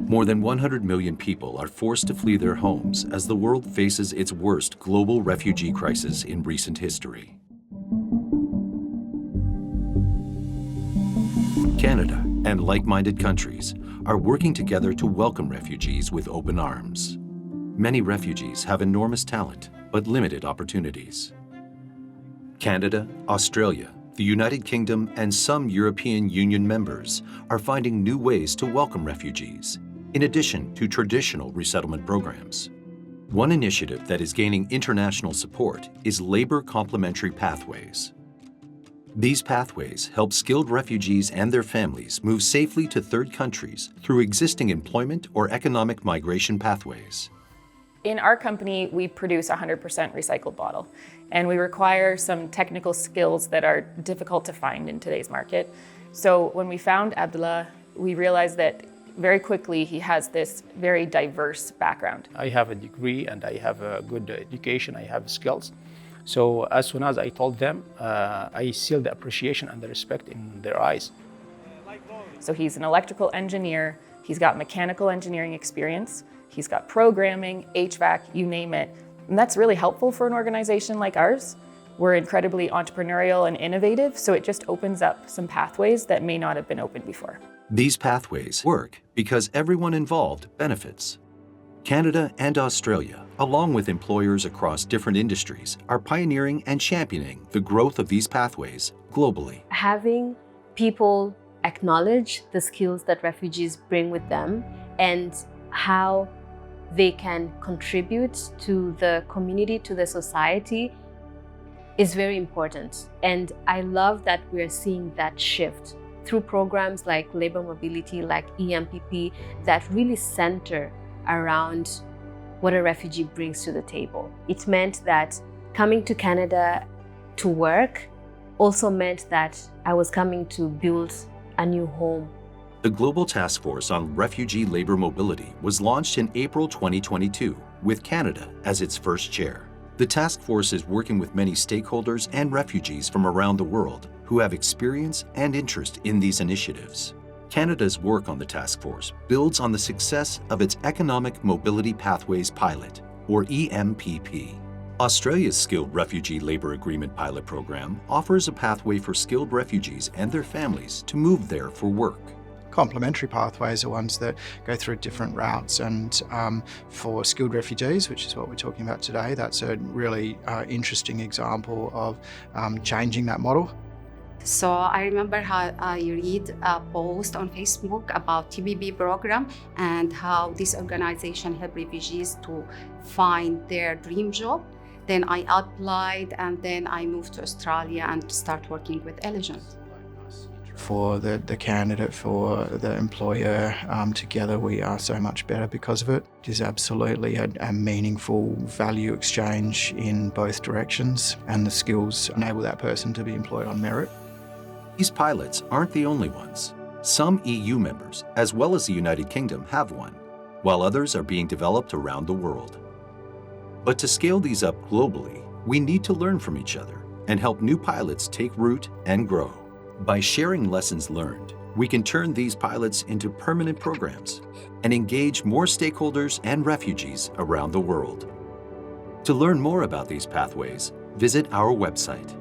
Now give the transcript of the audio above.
More than 100 million people are forced to flee their homes as the world faces its worst global refugee crisis in recent history. Canada and like-minded countries are working together to welcome refugees with open arms. Many refugees have enormous talent, but limited opportunities. Canada, Australia, the United Kingdom, and some European Union members are finding new ways to welcome refugees, in addition to traditional resettlement programs. One initiative that is gaining international support is labor complementary pathways. These pathways help skilled refugees and their families move safely to third countries through existing employment or economic migration pathways. In our company, we produce 100% recycled bottle, and we require some technical skills that are difficult to find in today's market. So when we found Abdullah, we realized that very quickly he has this very diverse background. I have a degree and I have a good education, I have skills. So as soon as I told them, I see the appreciation and the respect in their eyes. So he's an electrical engineer, he's got mechanical engineering experience, he's got programming, HVAC, you name it. And that's really helpful for an organization like ours. We're incredibly entrepreneurial and innovative, so it just opens up some pathways that may not have been open before. These pathways work because everyone involved benefits. Canada and Australia, along with employers across different industries, are pioneering and championing the growth of these pathways globally. Having people acknowledge the skills that refugees bring with them and how they can contribute to the community, to the society, is very important. And I love that we're seeing that shift through programs like labor mobility, like EMPP, that really center around what a refugee brings to the table. It meant that coming to Canada to work also meant that I was coming to build a new home. The Global Task Force on Refugee Labor Mobility was launched in April 2022, with Canada as its first chair. The task force is working with many stakeholders and refugees from around the world who have experience and interest in these initiatives. Canada's work on the task force builds on the success of its Economic Mobility Pathways Pilot, or EMPP. Australia's Skilled Refugee Labour Agreement Pilot Program offers a pathway for skilled refugees and their families to move there for work. Complementary pathways are ones that go through different routes, and for skilled refugees, which is what we're talking about today, that's a really interesting example of changing that model. So I remember how I read a post on Facebook about TBB program and how this organization helped refugees to find their dream job. Then I applied and then I moved to Australia and start working with Elegant. For the candidate, for the employer, together we are so much better because of it. It is absolutely a meaningful value exchange in both directions, and the skills enable that person to be employed on merit. These pilots aren't the only ones. Some EU members, as well as the United Kingdom, have one, while others are being developed around the world. But to scale these up globally, we need to learn from each other and help new pilots take root and grow. By sharing lessons learned, we can turn these pilots into permanent programs and engage more stakeholders and refugees around the world. To learn more about these pathways, visit our website